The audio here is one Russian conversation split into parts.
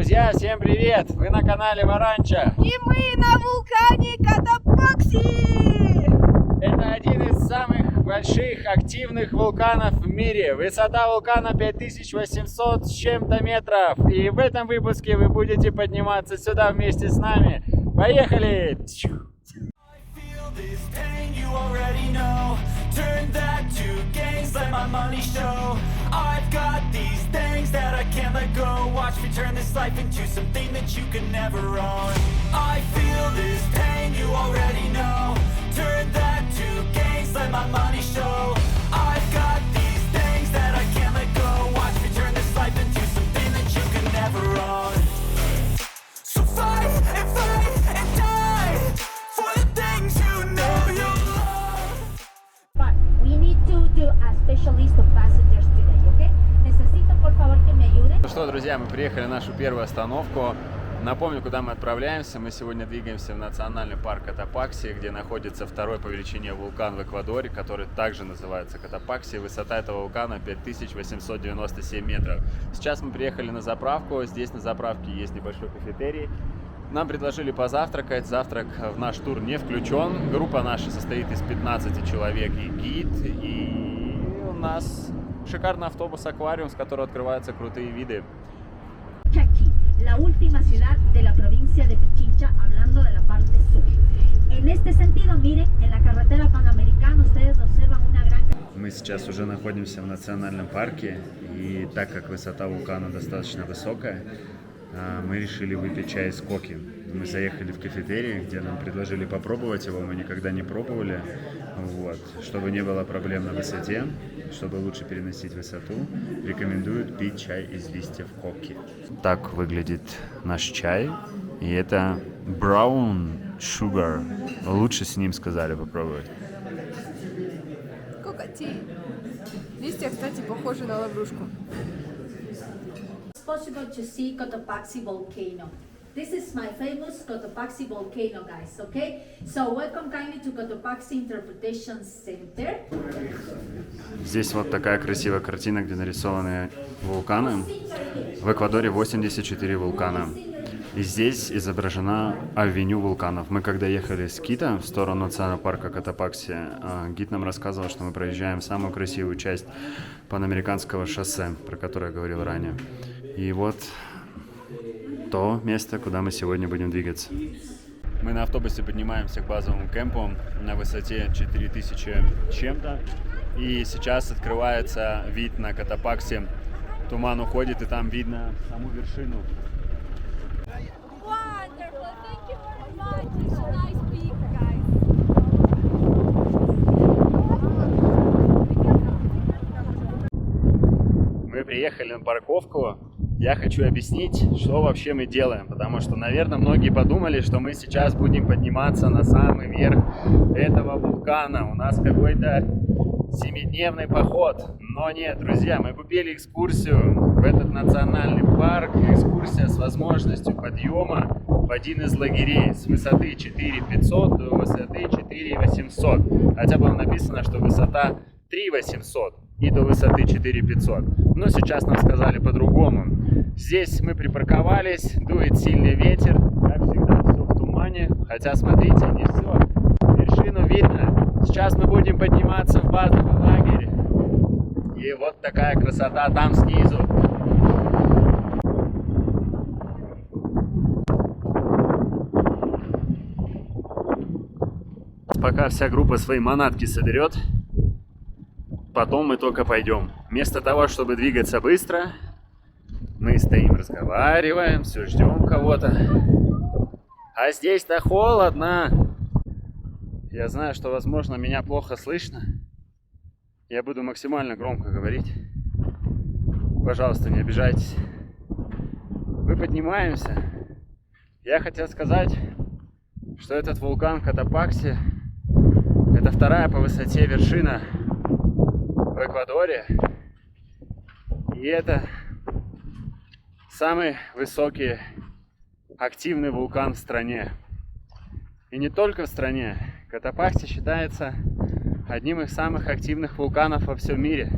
Друзья, всем привет! Вы на канале Варанча. И мы на вулкане Котопакси! Это один из самых больших активных вулканов в мире. Высота вулкана 5800 с чем-то метров. И в этом выпуске вы будете подниматься сюда вместе с нами. Поехали! Turn that to gains, let my money show. I've got these things that I can't let go. Watch me turn this life into something that you can never own. I feel this pain, you already know. Turn that to gains, let my money show. I've got these things that I can't let go. Watch me turn this life into something that you can never own. So fight and die for the things you know you love. But we need to do a special list of passengers today, okay? Necesito, por favor, que me ayuden. Ну что, друзья, мы приехали на нашу первую остановку. Напомню, куда мы отправляемся. Мы сегодня двигаемся в национальный парк Котопакси, где находится второй по величине вулкан в Эквадоре, который также называется Котопакси. Высота этого вулкана 5897 метров. Сейчас мы приехали на заправку. Здесь на заправке есть небольшой кафетерий. Нам предложили позавтракать. Завтрак в наш тур не включен. Группа наша состоит из 15 человек и гид. И у нас шикарный автобус-аквариум, с которого открываются крутые виды. Chaqui, la última ciudad de la provincia de Pichincha, hablando de la parte sur. En este sentido, miren, en la carretera Panamericana ustedes observan una gran... Мы сейчас уже находимся в национальном парке, и так как высота вулкана достаточно высокая, мы решили выпить чай с коки. Мы заехали в кафетерий, где нам предложили попробовать его, мы никогда не пробовали. Вот. Чтобы не было проблем на высоте, чтобы лучше переносить высоту, рекомендуют пить чай из листьев коки. Так выглядит наш чай, и это brown sugar. Лучше с ним сказали попробовать. Кока-ти. Листья, кстати, похожи на лаврушку. It's possible to see Cotopaxi volcano. This is my famous Cotopaxi volcano, guys, okay? So welcome kindly to Cotopaxi Interpretation Center. Здесь вот такая красивая картина, где нарисованы вулканы. В Эквадоре 84 вулкана. И здесь изображена авеню вулканов. Мы когда ехали с Кито в сторону национального парка Котопакси, гид нам рассказывал, что мы проезжаем самую красивую часть Панамериканского шоссе, про которое я говорил ранее. И вот то место, куда мы сегодня будем двигаться. Мы на автобусе поднимаемся к базовому кемпу на высоте 4000 чем-то. И сейчас открывается вид на Котопакси. Туман уходит, и там видно саму вершину. Wonderful, thank you very much. It's a nice peak, guys. Мы приехали на парковку. Я хочу объяснить, что вообще мы делаем, потому что, наверное, многие подумали, что мы сейчас будем подниматься на самый верх этого вулкана. У нас какой-то 7-дневный поход. Но нет, друзья, мы купили экскурсию в этот национальный парк. Экскурсия с возможностью подъема в один из лагерей с высоты 4500 до высоты 4800. Хотя было написано, что высота 3800 и до высоты 4500. Но сейчас нам сказали по-другому. Здесь мы припарковались, дует сильный ветер, как всегда все в тумане. Хотя смотрите, не все, вершину видно. Сейчас мы будем подниматься в базовый лагерь. И вот такая красота там снизу. Пока вся группа свои манатки соберет, потом мы только пойдем. Вместо того, чтобы двигаться быстро, мы стоим, разговариваем, все ждем кого-то. А здесь-то холодно. Я знаю, что, возможно, меня плохо слышно. Я буду максимально громко говорить. Пожалуйста, не обижайтесь. Мы поднимаемся. Я хотел сказать, что этот вулкан Котопакси — это вторая по высоте вершина в Эквадоре. И это самый высокий активный вулкан в стране. И не только в стране. Котопакси считается одним из самых активных вулканов во всем мире.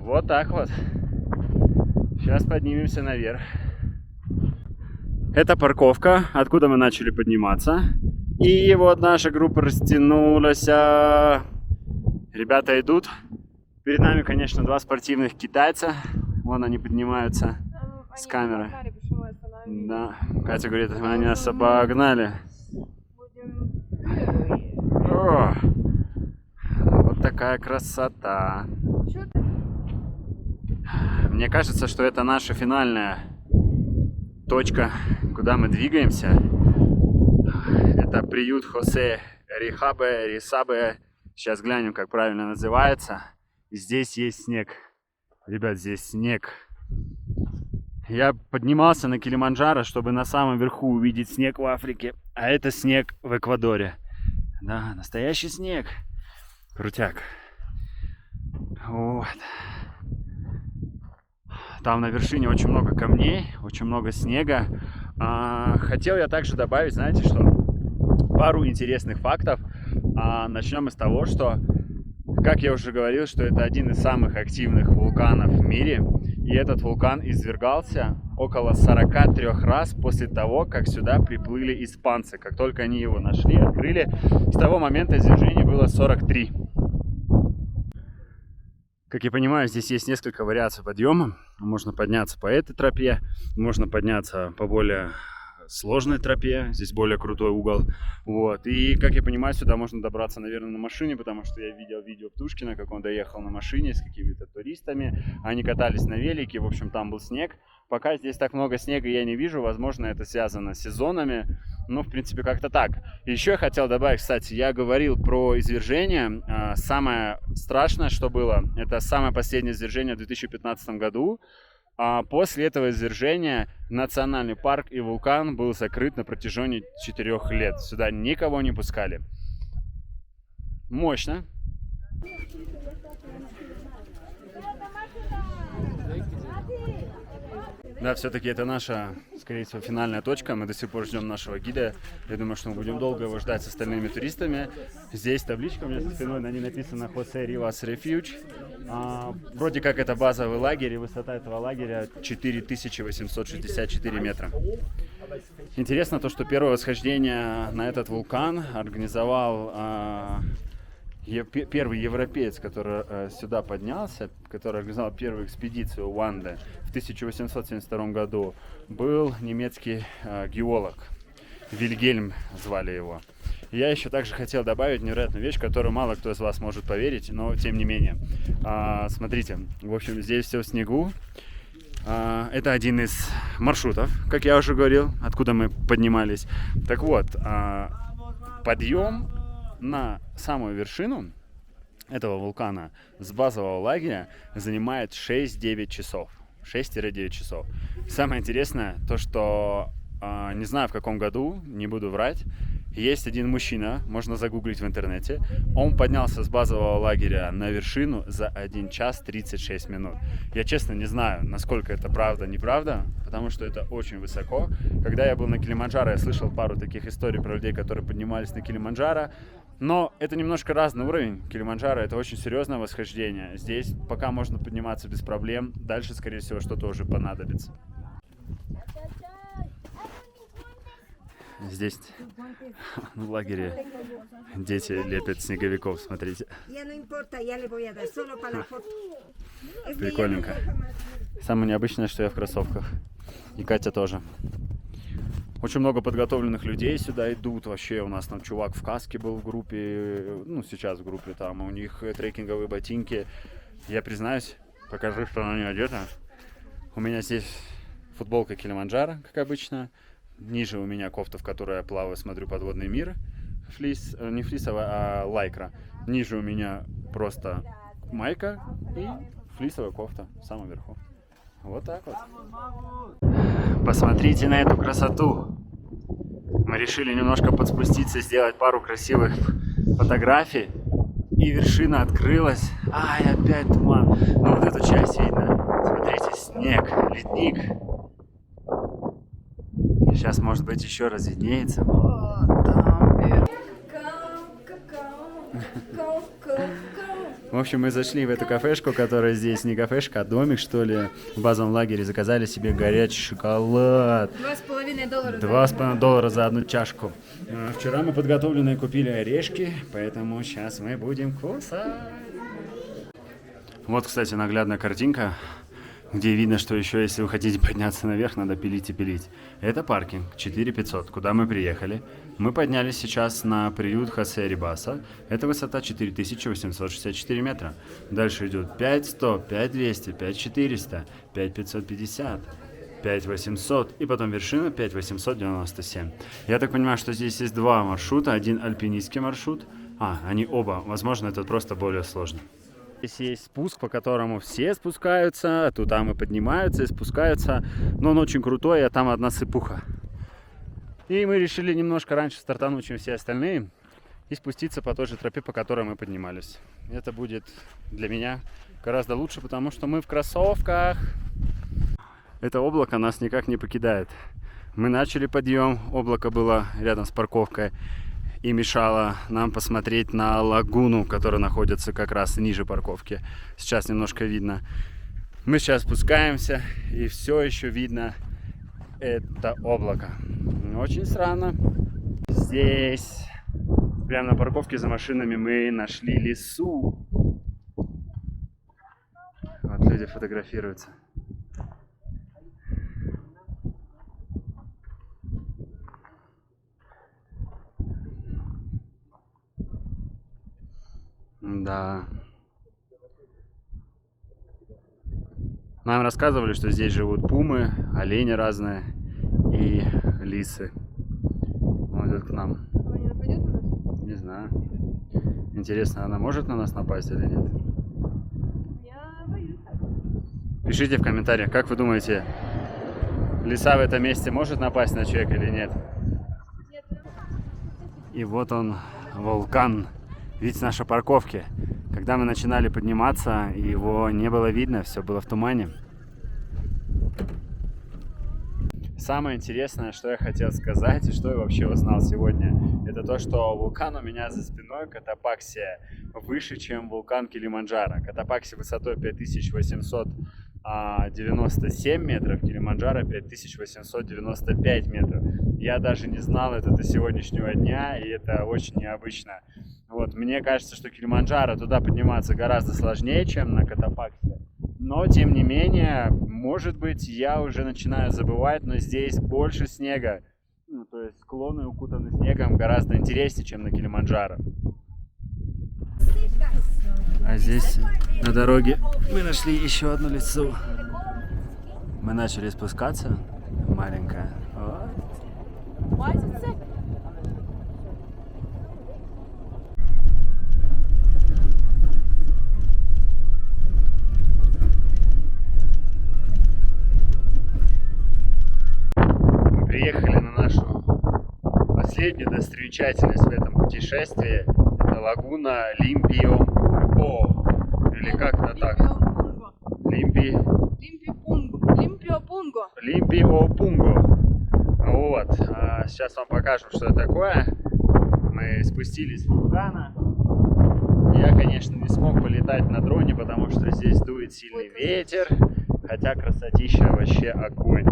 Вот так вот. Сейчас поднимемся наверх. Это парковка, откуда мы начали подниматься. И вот наша группа растянулась. Ребята идут. Перед нами, конечно, два спортивных китайца. Вон они поднимаются с камеры. Да, Катя говорит, они нас обогнали. О, вот такая красота. Мне кажется, что это наша финальная точка, куда мы двигаемся. Это приют Хосе Рисабе. Сейчас глянем, как правильно называется. Здесь есть снег. Ребят, здесь снег. Я поднимался на Килиманджаро, чтобы на самом верху увидеть снег в Африке. А это снег в Эквадоре. Да, настоящий снег. Крутяк. Вот. Там на вершине очень много камней, очень много снега. Хотел я также добавить, знаете что? Пару интересных фактов. Начнем с того, что, как я уже говорил, что это один из самых активных вулканов в мире. И этот вулкан извергался около 43 раз после того, как сюда приплыли испанцы. Как только они его нашли, открыли, с того момента извержений было 43. Как я понимаю, здесь есть несколько вариаций подъема. Можно подняться по этой тропе, можно подняться по более сложной тропе, здесь более крутой угол. Вот. И, как я понимаю, сюда можно добраться, наверное, на машине, потому что я видел видео Птушкина, как он доехал на машине с какими-то туристами. Они катались на велике, в общем, там был снег. Пока здесь так много снега я не вижу, возможно, это связано с сезонами. Ну, в принципе, как-то так. Еще я хотел добавить, кстати, я говорил про извержение. Самое страшное, что было, это самое последнее извержение в 2015 году. После этого извержения национальный парк и вулкан был закрыт на протяжении 4 лет. Сюда никого не пускали. Мощно. Да, все-таки это наша, скорее всего, финальная точка. Мы до сих пор ждем нашего гида. Я думаю, что мы будем долго его ждать с остальными туристами. Здесь табличка у меня за спиной, на ней написано Хосе Ривас Рефьюдж. Вроде как это базовый лагерь, и высота этого лагеря 4864 метра. Интересно то, что первое восхождение на этот вулкан организовал первый европеец, который сюда поднялся, который организовал первую экспедицию Уанде в 1872 году, был немецкий геолог. Вильгельм звали его. Я еще также хотел добавить невероятную вещь, которую мало кто из вас может поверить, но тем не менее. Смотрите, в общем, здесь все в снегу. Это один из маршрутов, как я уже говорил, откуда мы поднимались. Так вот, подъем на самую вершину этого вулкана с базового лагеря занимает 6-9 часов. 6-9 часов. Самое интересное, то что, не знаю в каком году, не буду врать, есть один мужчина, можно загуглить в интернете, он поднялся с базового лагеря на вершину за 1 час 36 минут. Я честно не знаю, насколько это правда, неправда, потому что это очень высоко. Когда я был на Килиманджаро, я слышал пару таких историй про людей, которые поднимались на Килиманджаро, но это немножко разный уровень. Килиманджаро — это очень серьезное восхождение. Здесь пока можно подниматься без проблем, дальше, скорее всего, что-то уже понадобится. Здесь в лагере дети лепят снеговиков, смотрите. Прикольненько. Самое необычное, что я в кроссовках. И Катя тоже. Очень много подготовленных людей сюда идут. Вообще у нас там чувак в каске был в группе. Ну, сейчас в группе там. У них трекинговые ботинки. Я признаюсь, покажу, что на нее одета. У меня здесь футболка Килиманджаро, как обычно. Ниже у меня кофта, в которой я плаваю, смотрю подводный мир. Флис, не флисовая, а лайкра. Ниже у меня просто майка и флисовая кофта в самом верху. Вот так вот. Посмотрите на эту красоту. Мы решили немножко подспуститься, сделать пару красивых фотографий. И вершина открылась. Ай, опять туман. Но вот эту часть видно. Смотрите, снег, ледник. Сейчас, может быть, еще разъединится. Вот там. В общем, мы зашли в эту кафешку, которая здесь не кафешка, а домик, что ли, в базовом лагере. Заказали себе горячий шоколад. $2,5 $2,5 за одну чашку. Вчера мы подготовленные купили орешки, поэтому сейчас мы будем кусать. Вот, кстати, наглядная картинка, где видно, что еще, если вы хотите подняться наверх, надо пилить и пилить. Это паркинг 4500, куда мы приехали. Мы поднялись сейчас на приют Хосе Рибаса. Это высота 4864 метра. Дальше идет 5100, 5200, 5400, 5550, 5800 и потом вершина 5897. Я так понимаю, что здесь есть два маршрута. Один альпинистский маршрут. Они оба. Возможно, этот просто более сложный. Здесь есть спуск, по которому все спускаются, туда мы поднимаются и спускаются, но он очень крутой, а там одна сыпуха. И мы решили немножко раньше стартануть, чем все остальные, и спуститься по той же тропе, по которой мы поднимались. Это будет для меня гораздо лучше, потому что мы в кроссовках. Это облако нас никак не покидает. Мы начали подъем, облако было рядом с парковкой и мешало нам посмотреть на лагуну, которая находится как раз ниже парковки. Сейчас немножко видно. Мы сейчас спускаемся, и все еще видно это облако. Очень странно. Здесь, прямо на парковке за машинами, мы нашли лесу. Вот люди фотографируются. Да. Нам рассказывали, что здесь живут пумы, олени разные и лисы. Он идет к нам. Она не нападет на нас? Не знаю. Интересно, она может на нас напасть или нет? Я боюсь. Пишите в комментариях, как вы думаете, лиса в этом месте может напасть на человека или нет? Нет. И вот он, вулкан. Вид с нашей парковки. Когда мы начинали подниматься, его не было видно, все было в тумане. Самое интересное, что я хотел сказать и что я вообще узнал сегодня, это то, что вулкан у меня за спиной, Котопакси, выше, чем вулкан Килиманджаро. Котопакси высотой 5897 метров, Килиманджаро 5895 метров. Я даже не знал это до сегодняшнего дня, и это очень необычно. Вот, мне кажется, что Килиманджаро туда подниматься гораздо сложнее, чем на Котопакси. Но, тем не менее, может быть, я уже начинаю забывать, но здесь больше снега. Ну, то есть склоны укутаны снегом гораздо интереснее, чем на Килиманджаро. А здесь на дороге мы нашли еще одну лису. Мы начали спускаться. Маленькая. Вот. Мы приехали на нашу последнюю достопримечательность в этом путешествии. Это лагуна Лимпиопунго. Или как-то так. Лимпиопунго. Вот. Сейчас вам покажем, что это такое. Мы спустились с вулкана. Я, конечно, не смог полетать на дроне, потому что здесь дует сильный ветер. Хотя красотища вообще огонь.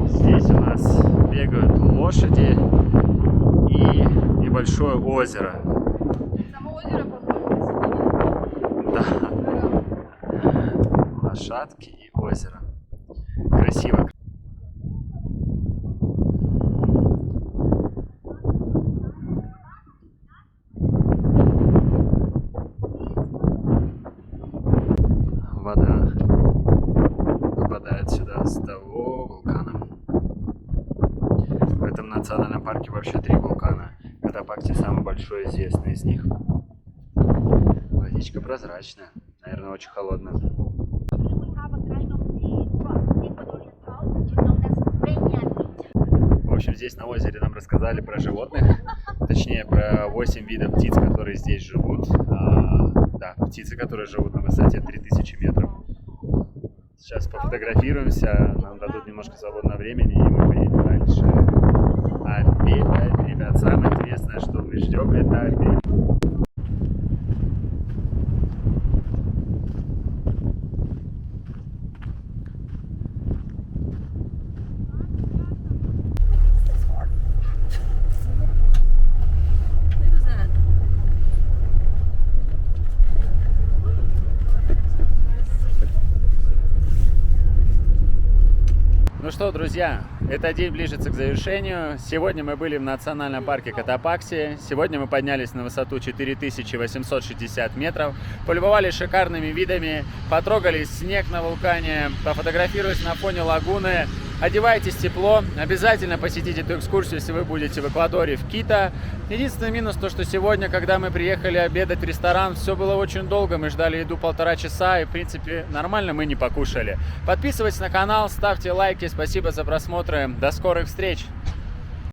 Здесь у нас бегают лошади и небольшое озеро. Само озеро похоже. Да. Лошадки и озеро. Красиво. Вода попадает сюда с того вулкана. В этом национальном парке вообще 3 вулкана. Котопакси самый большой, известный из них. Водичка прозрачная, наверное, очень холодная. В общем, здесь на озере нам рассказали про животных, точнее про 8 видов птиц, которые здесь живут. Да, птицы, которые живут на высоте 3000 метров. Сейчас пофотографируемся, нам дадут немножко свободного времени, и мы поедем дальше. Обед, ребят, самое интересное, что мы ждем, это обед. что, друзья, этот день ближется к завершению. Сегодня мы были в национальном парке Котопакси. Сегодня мы поднялись на высоту 4860 метров, полюбовались шикарными видами, потрогали снег на вулкане, пофотографировались на фоне лагуны. Одевайтесь тепло, обязательно посетите эту экскурсию, если вы будете в Эквадоре, в Кито. Единственный минус то, что сегодня, когда мы приехали обедать в ресторан, все было очень долго, мы ждали еду 1,5 часа и, в принципе, нормально мы не покушали. Подписывайтесь на канал, ставьте лайки, спасибо за просмотры, до скорых встреч!